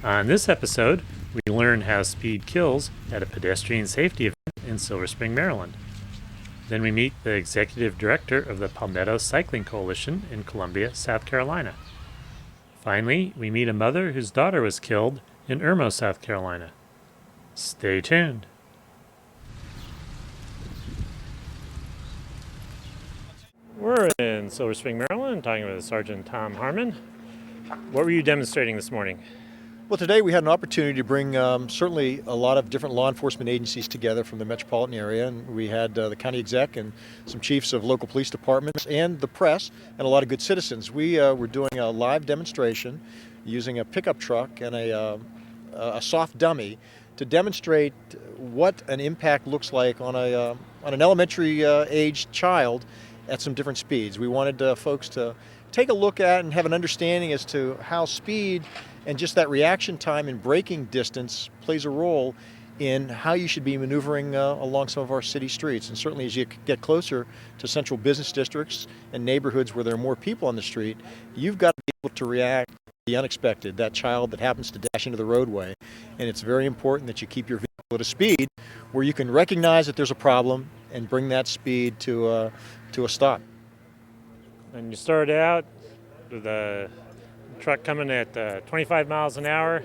On this episode, we learn how speed kills at a pedestrian safety event in Silver Spring, Maryland. Then we meet the executive director of the Palmetto Cycling Coalition in Columbia, South Carolina. Finally, we meet a mother whose daughter was killed in Irmo, South Carolina. Stay tuned. We're in Silver Spring, Maryland, talking with Sergeant Tom Harmon. What were you demonstrating this morning? Well, today we had an opportunity to bring certainly a lot of different law enforcement agencies together from the metropolitan area, and we had the county exec and some chiefs of local police departments and the press and a lot of good citizens. We were doing a live demonstration using a pickup truck and a soft dummy to demonstrate what an impact looks like on an elementary aged child at some different speeds. We wanted folks to take a look at and have an understanding as to how speed and just that reaction time and braking distance plays a role in how you should be maneuvering along some of our city streets. And certainly as you get closer to central business districts and neighborhoods where there are more people on the street, you've got to be able to react to the unexpected, that child that happens to dash into the roadway. And it's very important that you keep your vehicle at a speed where you can recognize that there's a problem and bring that speed to a stop. And you started out with a truck coming at 25 miles an hour.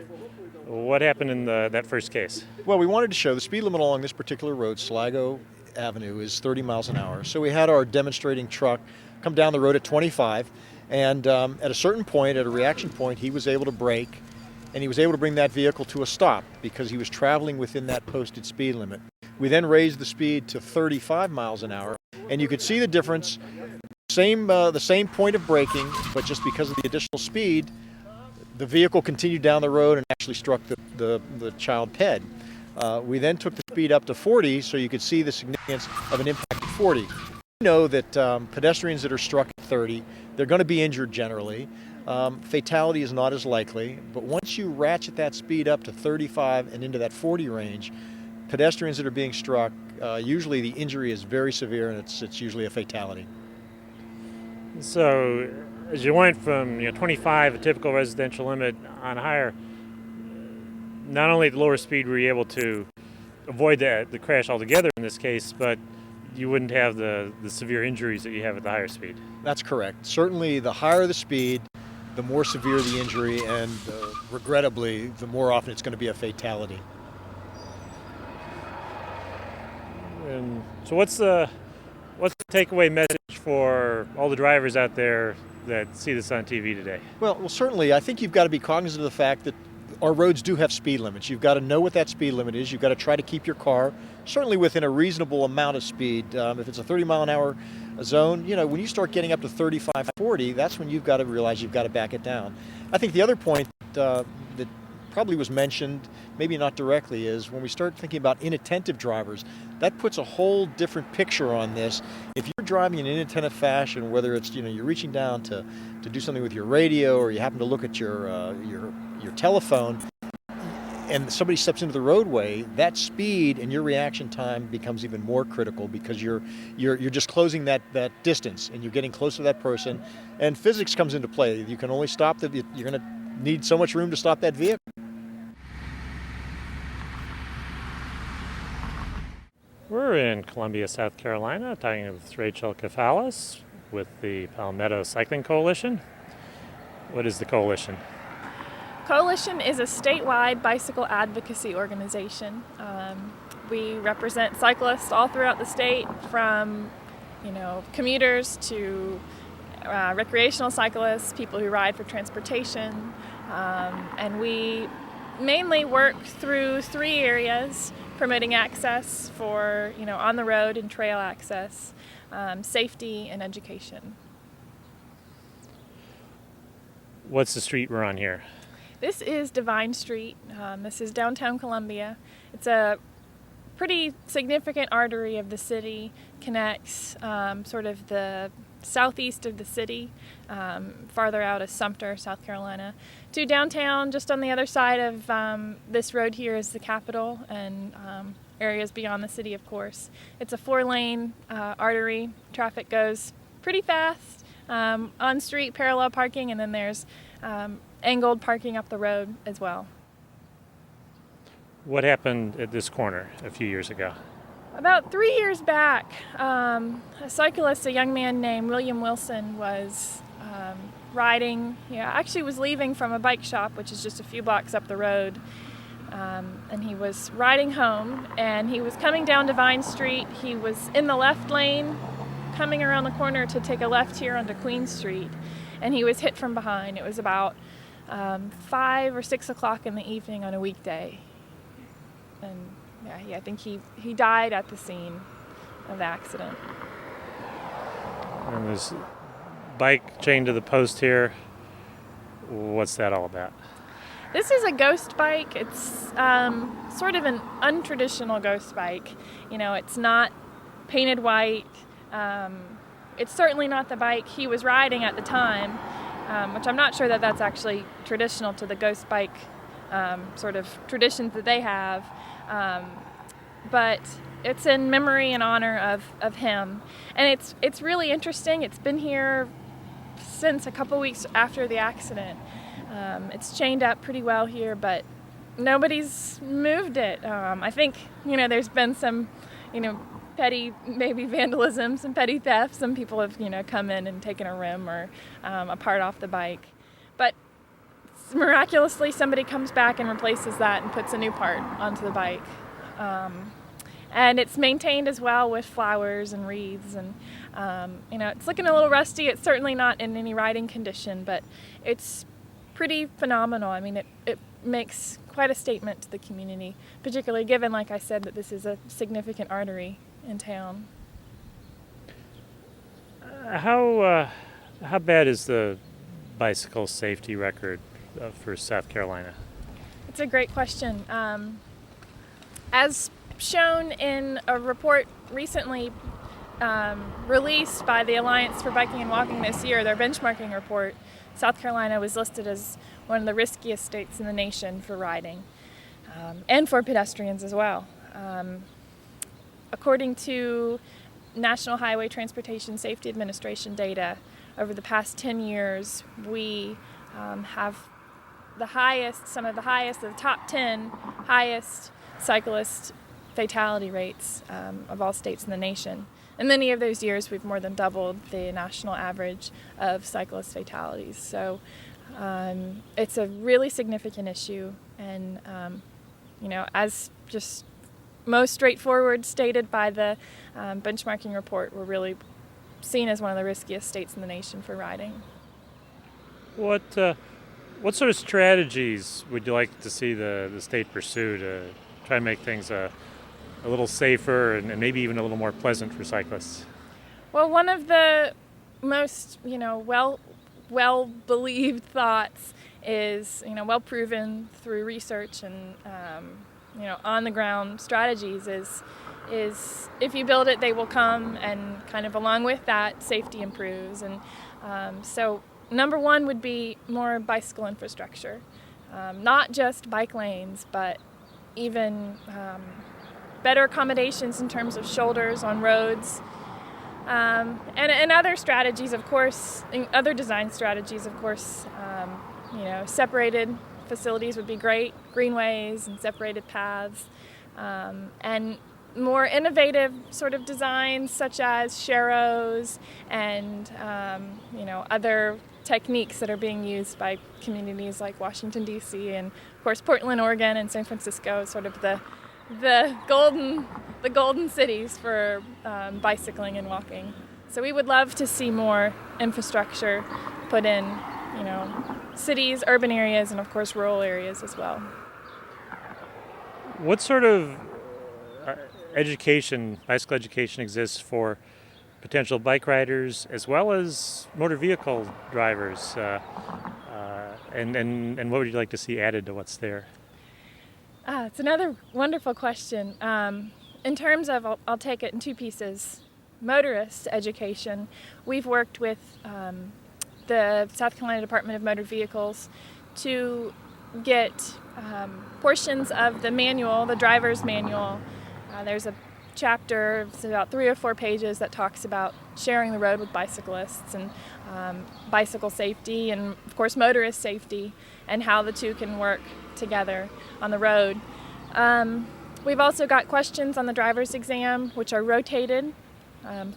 What happened in that first case? Well, we wanted to show the speed limit along this particular road, Sligo Avenue, is 30 miles an hour. So we had our demonstrating truck come down the road at 25, and at a certain point, at a reaction point, he was able to brake, and he was able to bring that vehicle to a stop because he was traveling within that posted speed limit. We then raised the speed to 35 miles an hour, and you could see the difference. The same point of braking, but just because of the additional speed, the vehicle continued down the road and actually struck the child ped. We then took the speed up to 40, so you could see the significance of an impact at 40. We know that pedestrians that are struck at 30, they're going to be injured generally. Fatality is not as likely, but once you ratchet that speed up to 35 and into that 40 range, pedestrians that are being struck, usually the injury is very severe and it's usually a fatality. So, as you went from 25, a typical residential limit, on higher, not only at the lower speed were you able to avoid the crash altogether in this case, but you wouldn't have the severe injuries that you have at the higher speed. That's correct. Certainly, the higher the speed, the more severe the injury, and regrettably, the more often it's going to be a fatality. And so, what's the takeaway message for all the drivers out there that see this on TV today? Well, certainly, I think you've got to be cognizant of the fact that our roads do have speed limits. You've got to know what that speed limit is. You've got to try to keep your car certainly within a reasonable amount of speed. If it's a 30 mile an hour zone, when you start getting up to 35, 40, that's when you've got to realize you've got to back it down. I think the other point that probably was mentioned, maybe not directly, is when we start thinking about inattentive drivers, that puts a whole different picture on this. If you're driving in an inattentive fashion, whether it's you're reaching down to do something with your radio, or you happen to look at your telephone, and somebody steps into the roadway, that speed and your reaction time becomes even more critical because you're just closing that distance and you're getting close to that person, and physics comes into play. You can only stop you're going to need so much room to stop that vehicle. We're in Columbia, South Carolina, talking with Rachel Kafalis with the Palmetto Cycling Coalition. What is the coalition? Coalition is a statewide bicycle advocacy organization. We represent cyclists all throughout the state, from commuters to recreational cyclists, people who ride for transportation, and we mainly work through three areas: promoting access for on the road and trail access, safety, and education. What's the street we're on here? This is Divine Street. This is downtown Columbia. It's a pretty significant artery of the city, connects sort of the southeast of the city, farther out is Sumter, South Carolina, to downtown. Just on the other side of this road here is the Capitol and areas beyond the city, of course. It's a 4-lane artery. Traffic goes pretty fast, on street parallel parking, and then there's angled parking up the road as well. What happened at this corner a few years ago? About 3 years back, a cyclist, a young man named William Wilson, was riding. Actually was leaving from a bike shop, which is just a few blocks up the road. And he was riding home, and he was coming down Divine Street. He was in the left lane, coming around the corner to take a left here onto Queen Street, and he was hit from behind. It was about 5 or 6 o'clock in the evening on a weekday. And I think he died at the scene of the accident. And there's bike chained to the post here. What's that all about? This is a ghost bike. It's sort of an untraditional ghost bike. It's not painted white. It's certainly not the bike he was riding at the time, which I'm not sure that that's actually traditional to the ghost bike sort of traditions that they have. But it's in memory and honor of him. And it's really interesting. It's been here since a couple weeks after the accident. It's chained up pretty well here, but nobody's moved it. I think, there's been some, petty maybe vandalism, some petty theft. Some people have, come in and taken a rim or a part off the bike. But miraculously, somebody comes back and replaces that and puts a new part onto the bike. And it's maintained as well with flowers and wreaths. And, it's looking a little rusty. It's certainly not in any riding condition, but it's pretty phenomenal. I mean, it makes quite a statement to the community, particularly given, like I said, that this is a significant artery in town. How bad is the bicycle safety record for South Carolina? It's a great question. As shown in a report recently released by the Alliance for Biking and Walking this year, their benchmarking report, South Carolina was listed as one of the riskiest states in the nation for riding and for pedestrians as well. According to National Highway Transportation Safety Administration data, over the past 10 years, we have some of the top 10 highest cyclist fatality rates of all states in the nation. In many of those years, we've more than doubled the national average of cyclist fatalities. So it's a really significant issue. And, as just most straightforward stated by the benchmarking report, we're really seen as one of the riskiest states in the nation for riding. What sort of strategies would you like to see the state pursue to try and make things a little safer and maybe even a little more pleasant for cyclists? Well, one of the most, well believed thoughts is, well proven through research and, on the ground strategies is if you build it, they will come, and kind of along with that, safety improves. And so number one would be more bicycle infrastructure, not just bike lanes, but even better accommodations in terms of shoulders on roads, and other strategies, of course, other design strategies, of course. Separated facilities would be great, greenways and separated paths, and more innovative sort of designs such as sharrows and other techniques that are being used by communities like Washington, D.C. and, of course, Portland, Oregon and San Francisco, sort of the golden cities for bicycling and walking. So we would love to see more infrastructure put in, cities, urban areas, and of course rural areas as well. What sort of bicycle education exists for potential bike riders as well as motor vehicle drivers? And what would you like to see added to what's there? It's another wonderful question. In terms of, I'll take it in two pieces. Motorist education, we've worked with the South Carolina Department of Motor Vehicles to get portions of the manual, the driver's manual. There's a chapter, it's about 3 or 4 pages, that talks about sharing the road with bicyclists and bicycle safety and, of course, motorist safety and how the two can work together on the road. We've also got questions on the driver's exam, which are rotated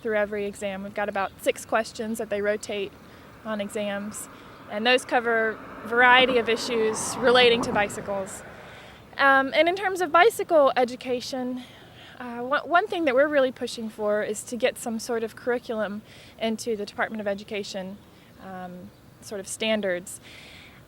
through every exam. We've got about 6 questions that they rotate on exams, and those cover a variety of issues relating to bicycles. And in terms of bicycle education, one thing that we're really pushing for is to get some sort of curriculum into the Department of Education sort of standards.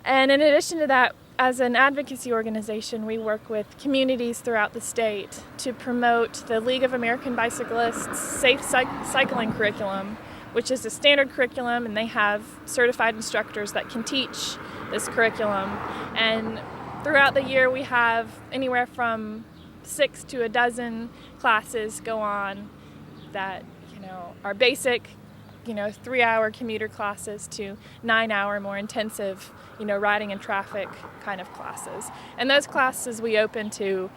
And in addition to that, as an advocacy organization, we work with communities throughout the state to promote the League of American Bicyclists Safe Cycling Curriculum, which is a standard curriculum, and they have certified instructors that can teach this curriculum. And throughout the year, we have anywhere from 6 to a dozen classes go on that, are basic, 3-hour commuter classes to 9-hour more intensive, riding in traffic kind of classes. And those classes we open to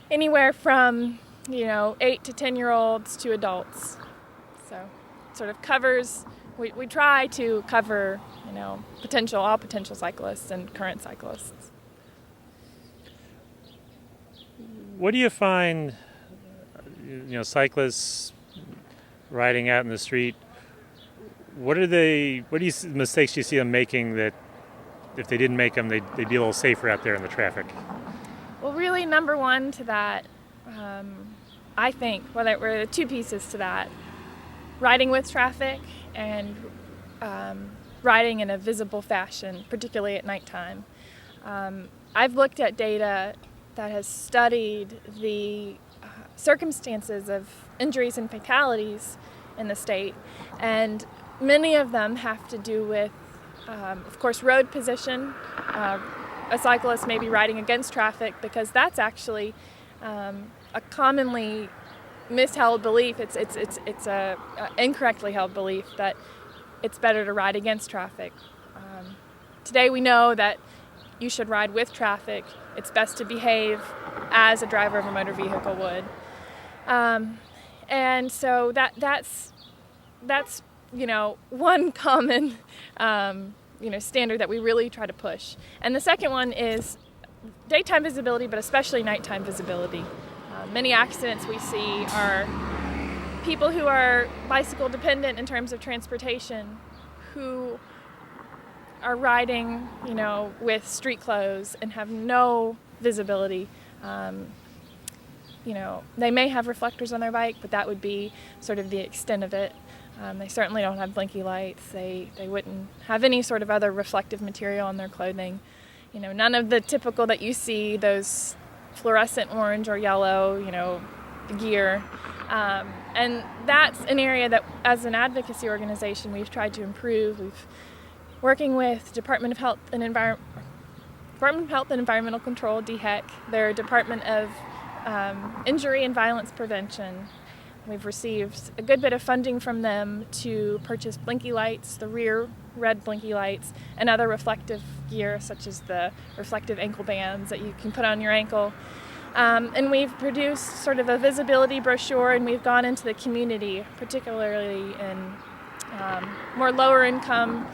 anywhere from, 8 to 10-year-olds to adults. So sort of covers, we try to cover, all potential cyclists and current cyclists. What do you find, cyclists riding out in the street? What do you mistakes you see them making that if they didn't make them, they'd be a little safer out there in the traffic? Well, really, number one to that, I think, well, there were 2 pieces to that: riding with traffic and riding in a visible fashion, particularly at nighttime. I've looked at data that has studied the circumstances of injuries and fatalities in the state, and many of them have to do with, of course, road position. A cyclist may be riding against traffic because that's actually a commonly misheld belief. It's a incorrectly held belief that it's better to ride against traffic. Today we know that you should ride with traffic. It's best to behave as a driver of a motor vehicle would. And so that's one common standard that we really try to push. And the second one is daytime visibility, but especially nighttime visibility. Many accidents we see are people who are bicycle dependent in terms of transportation, who are riding, with street clothes and have no visibility. They may have reflectors on their bike, but that would be sort of the extent of it. They certainly don't have blinky lights. They wouldn't have any sort of other reflective material on their clothing. None of the typical that you see, those fluorescent orange or yellow, gear. And that's an area that, as an advocacy organization, we've tried to improve. We've working with Department of Health and Environmental Control, DHEC, their Department of Injury and Violence Prevention. We've received a good bit of funding from them to purchase blinky lights, the rear red blinky lights, and other reflective gear such as the reflective ankle bands that you can put on your ankle. And we've produced sort of a visibility brochure, and we've gone into the community, particularly in more lower income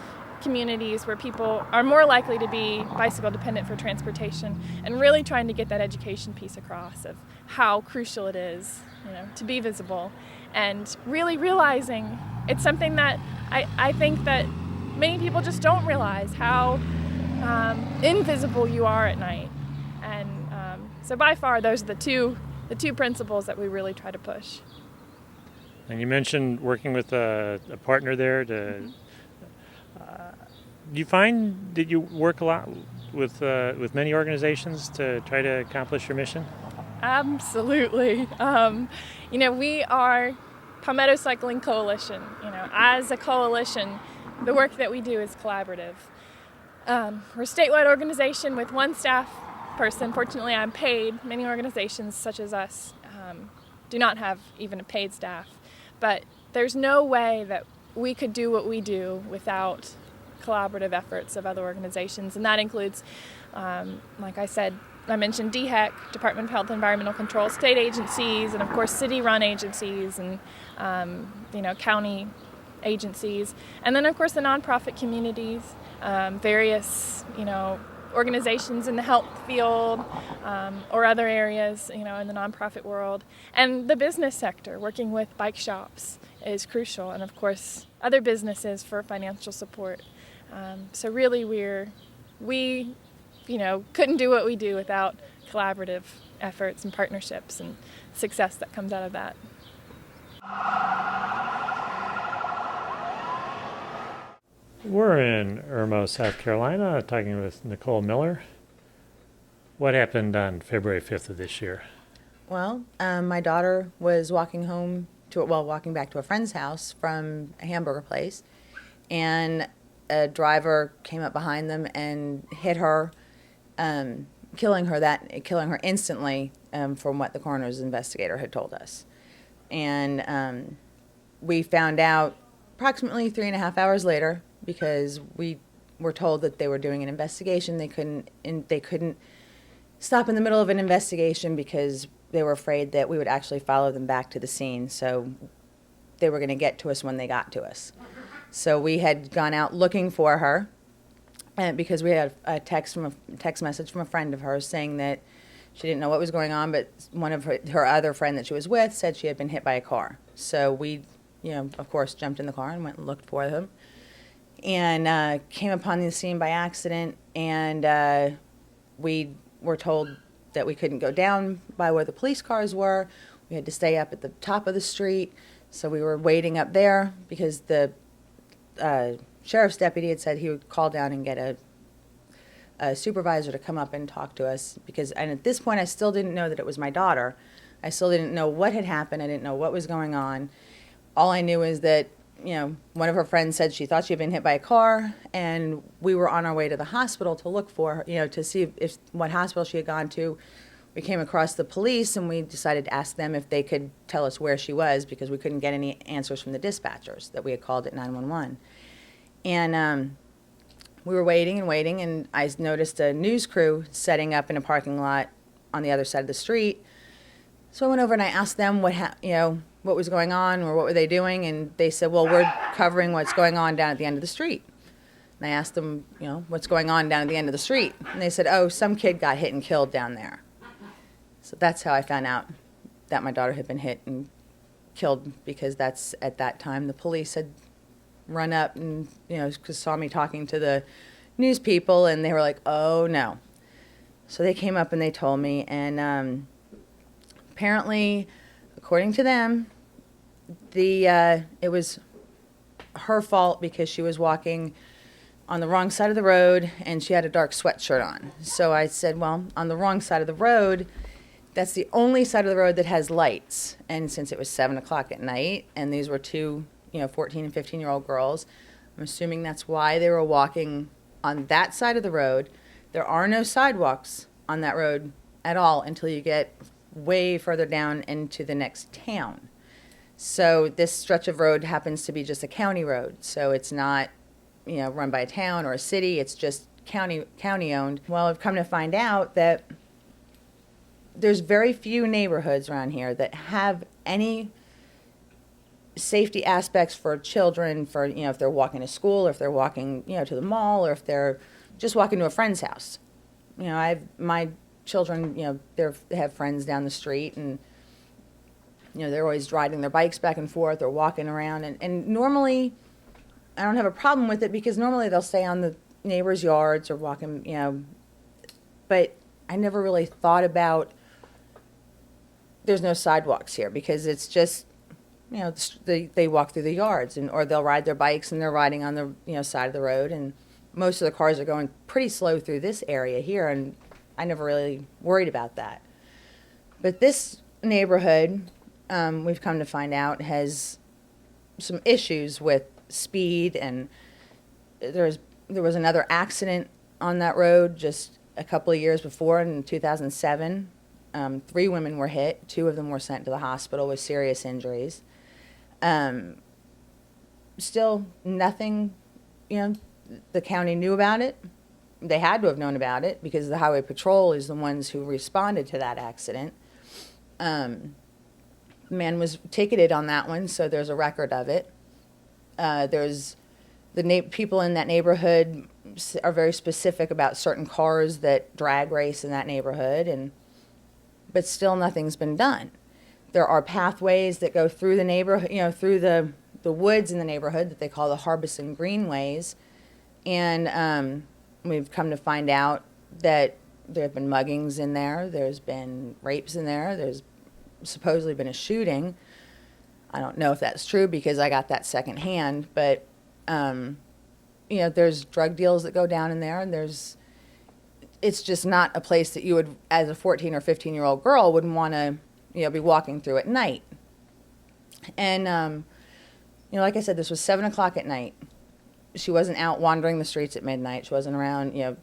communities where people are more likely to be bicycle dependent for transportation, and really trying to get that education piece across of how crucial it is, to be visible, and really realizing it's something that I think that many people just don't realize how invisible you are at night. And so by far those are the two principles that we really try to push. And you mentioned working with a partner there to do you find that you work a lot with many organizations to try to accomplish your mission? Absolutely. We are Palmetto Cycling Coalition. As a coalition, the work that we do is collaborative. We're a statewide organization with one staff person. Fortunately, I'm paid. Many organizations such as us do not have even a paid staff. But there's no way that we could do what we do without collaborative efforts of other organizations, and that includes, like I said, I mentioned DHEC, Department of Health and Environmental Control, state agencies, and of course city-run agencies and county agencies, and then of course the nonprofit communities, various organizations in the health field or other areas, in the nonprofit world. And the business sector, working with bike shops, is crucial. And of course, other businesses for financial support. So really we couldn't do what we do without collaborative efforts and partnerships and success that comes out of that. We're in Irmo, South Carolina, talking with Nicole Miller. What happened on February 5th of this year? Well, my daughter was walking back to a friend's house from a hamburger place, and a driver came up behind them and hit her, killing her instantly, from what the coroner's investigator had told us. And we found out approximately 3.5 hours later, because we were told that they were doing an investigation. They couldn't stop in the middle of an investigation because they were afraid that we would actually follow them back to the scene. So they were going to get to us when they got to us. So we had gone out looking for her, and because we had a text message from a friend of hers saying that she didn't know what was going on, but one of her other friend that she was with said she had been hit by a car. So we, of course, jumped in the car and went and looked for them, and came upon the scene by accident. And we were told that we couldn't go down by where the police cars were. We had to stay up at the top of the street. So we were waiting up there because the sheriff's deputy had said he would call down and get a supervisor to come up and talk to us. And at this point, I still didn't know that it was my daughter. I still didn't know what had happened. I didn't know what was going on. All I knew is that, one of her friends said she thought she had been hit by a car, and we were on our way to the hospital to look for her, to see if what hospital she had gone to. We came across the police, and we decided to ask them if they could tell us where she was, because we couldn't get any answers from the dispatchers that we had called at 911. And we were waiting, and I noticed a news crew setting up in a parking lot on the other side of the street. So I went over and I asked them what was going on, or what were they doing, and they said, well, we're covering what's going on down at the end of the street. And I asked them, what's going on down at the end of the street, and they said, oh, some kid got hit and killed down there. So that's how I found out that my daughter had been hit and killed, because that's at that time the police had run up and cause saw me talking to the news people, and they were like, oh no. So they came up and they told me, and apparently, according to them, it was her fault because she was walking on the wrong side of the road and she had a dark sweatshirt on. So I said, well, on the wrong side of the road, that's the only side of the road that has lights. And since it was 7 o'clock at night, and these were two 14 and 15-year-old girls, I'm assuming that's why they were walking on that side of the road. There are no sidewalks on that road at all until you get way further down into the next town. So this stretch of road happens to be just a county road. So it's not, run by a town or a city. It's just county owned. Well, I've come to find out that there's very few neighborhoods around here that have any safety aspects for children, for, if they're walking to school, or if they're walking, to the mall, or if they're just walking to a friend's house. My children, they have friends down the street, and, they're always riding their bikes back and forth or walking around. And normally, I don't have a problem with it, because normally they'll stay on the neighbors' yards or walking, but I never really thought about there's no sidewalks here, because it's just, they walk through the yards, or they'll ride their bikes and they're riding on the, side of the road. And most of the cars are going pretty slow through this area here, and I never really worried about that. But this neighborhood, we've come to find out, has some issues with speed, and there was another accident on that road just a couple of years before, in 2007. 3 women were hit. 2 of them were sent to the hospital with serious injuries. Still nothing, the county knew about it. They had to have known about it, because the highway patrol is the ones who responded to that accident. The man was ticketed on that one, so there's a record of it. There's people in that neighborhood are very specific about certain cars that drag race in that neighborhood, but still nothing's been done. There are pathways that go through the neighborhood, through the woods in the neighborhood that they call the Harbison Greenways, and we've come to find out that there have been muggings in there, there's been rapes in there, there's supposedly been a shooting. I don't know if that's true because I got that secondhand, but there's drug deals that go down in there, and it's just not a place that you would, as a 14 or 15-year-old girl, wouldn't want to, be walking through at night. And, like I said, this was 7 o'clock at night. She wasn't out wandering the streets at midnight. She wasn't around,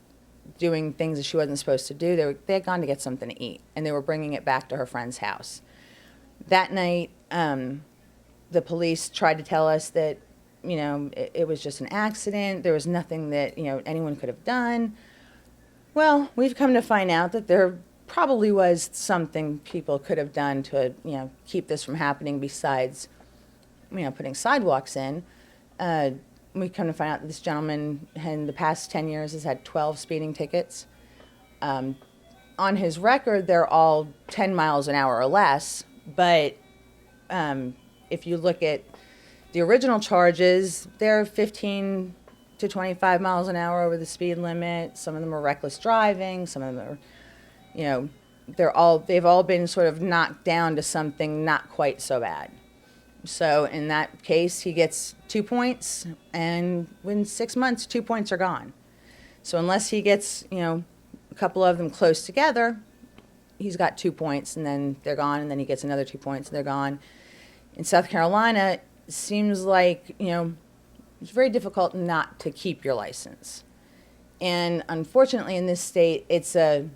doing things that she wasn't supposed to do. They had gone to get something to eat, and they were bringing it back to her friend's house. That night, the police tried to tell us that, it was just an accident. There was nothing that, anyone could have done. Well, we've come to find out that there probably was something people could have done to, keep this from happening besides, putting sidewalks in. We've come to find out that this gentleman in the past 10 years has had 12 speeding tickets. On his record, they're all 10 miles an hour or less, but if you look at the original charges, they're 15 to 25 miles an hour over the speed limit. Some of them are reckless driving. Some of them are, they've all been sort of knocked down to something not quite so bad. So in that case, he gets 2 points, and within 6 months, 2 points are gone. So unless he gets, a couple of them close together, he's got 2 points, and then they're gone, and then he gets another 2 points, and they're gone. In South Carolina, it seems like, it's very difficult not to keep your license. And unfortunately, in this state, it's a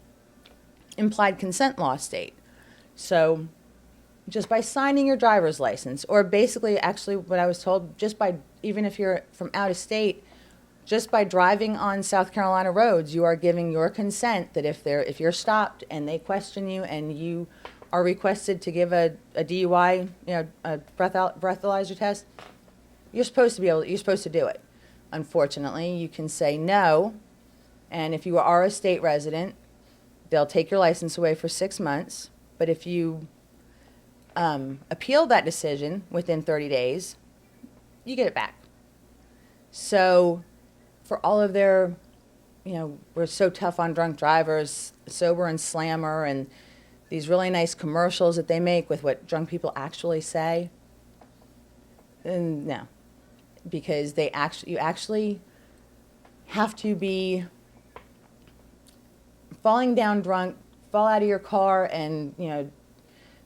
implied consent law state. So just by signing your driver's license, or basically, actually, what I was told, just by, even if you're from out of state, just by driving on South Carolina roads, you are giving your consent that if you're stopped and they question you and you are requested to give a DUI, a breathalyzer test, you're supposed to do it. Unfortunately, you can say no, and if you are a state resident, they'll take your license away for 6 months. But if you appeal that decision within 30 days, you get it back. So for all of their, we're so tough on drunk drivers, sober and slammer, and these really nice commercials that they make with what drunk people actually say, no. Because you actually have to be falling down drunk, fall out of your car, and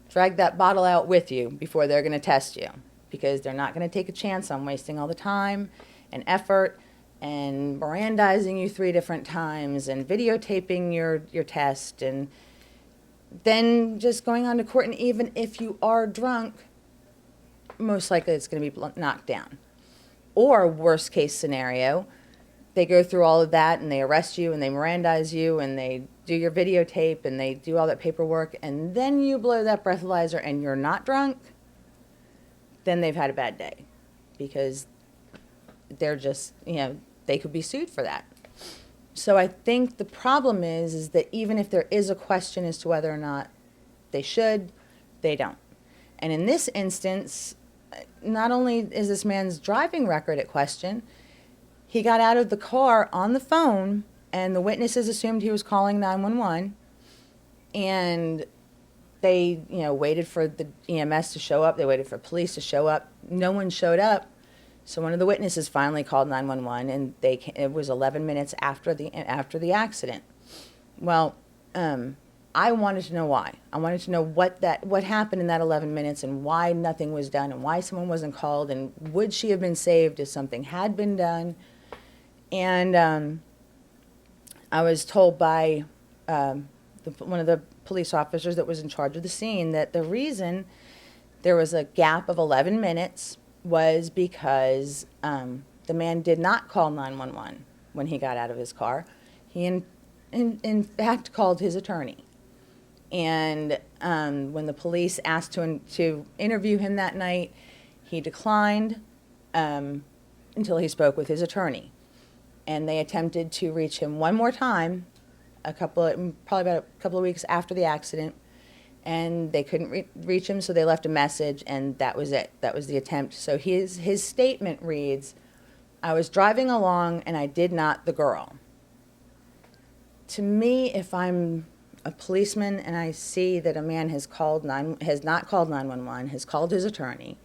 drag that bottle out with you before they're going to test you, because they're not going to take a chance on wasting all the time and effort and Mirandizing you 3 different times and videotaping your test, and then just going on to court. And even if you are drunk, most likely it's going to be knocked down. Or worst case scenario, they go through all of that and they arrest you and they Mirandize you and they do your videotape and they do all that paperwork, and then you blow that breathalyzer and you're not drunk, then they've had a bad day, because they're just, they could be sued for that. So I think the problem is that even if there is a question as to whether or not they should, they don't. And in this instance, not only is this man's driving record at question, he got out of the car on the phone, and the witnesses assumed he was calling 911, and they, waited for the EMS to show up. They waited for police to show up. No one showed up. So one of the witnesses finally called 911, and it was 11 minutes after the accident. Well, I wanted to know why. I wanted to know what happened in that 11 minutes and why nothing was done and why someone wasn't called, and would she have been saved if something had been done. And I was told by one of the police officers that was in charge of the scene that the reason there was a gap of 11 minutes was because the man did not call 911 when he got out of his car. He, in fact, called his attorney. And when the police asked to interview him that night, he declined until he spoke with his attorney. and they attempted to reach him one more time, probably about a couple of weeks after the accident, and they couldn't reach him, so they left a message, and that was it. That was the attempt. So his statement reads, "I was driving along and I did not the girl." To me, if I'm a policeman and I see that a man has not called 911, has called his attorney,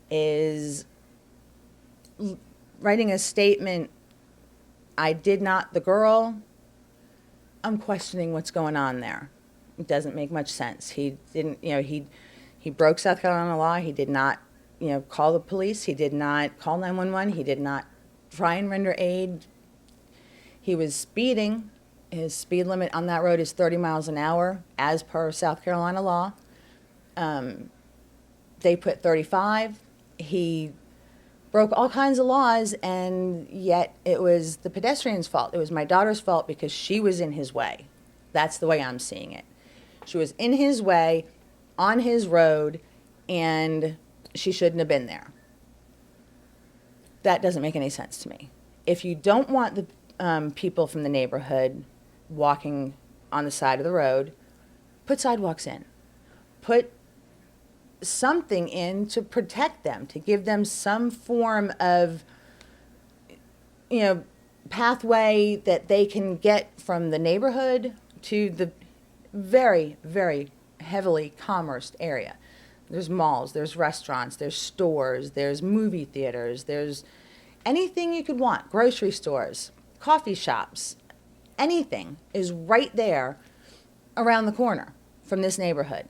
is writing a statement, "I did not the girl," I'm questioning what's going on there. It doesn't make much sense. He didn't, he broke South Carolina law. He did not, call the police. He did not call 911. He did not try and render aid. He was speeding. His speed limit on that road is 30 miles an hour, as per South Carolina law. They put 35. He broke all kinds of laws, and yet it was the pedestrian's fault. It was my daughter's fault because she was in his way. That's the way I'm seeing it. She was in his way, on his road, and she shouldn't have been there. That doesn't make any sense to me. If you don't want the people from the neighborhood walking on the side of the road, put sidewalks in. Put something in to protect them, to give them some form of, pathway that they can get from the neighborhood to the very, very heavily commerced area. There's malls, there's restaurants, there's stores, there's movie theaters, there's anything you could want, grocery stores, coffee shops, anything is right there around the corner from this neighborhood.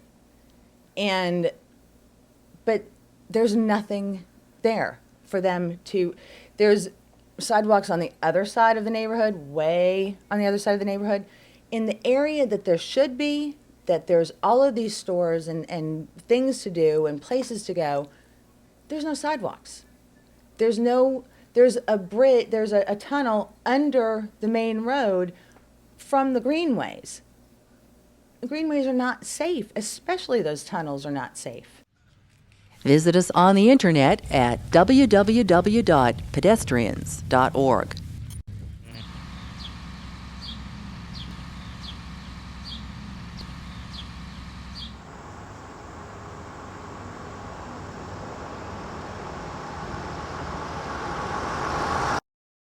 But there's nothing there for them to, there's sidewalks on the other side of the neighborhood, way on the other side of the neighborhood. In the area that there should be, that there's all of these stores and things to do and places to go, there's no sidewalks. There's a bridge, there's a tunnel under the main road from the greenways. The greenways are not safe, especially those tunnels are not safe. Visit us on the internet at www.pedestrians.org.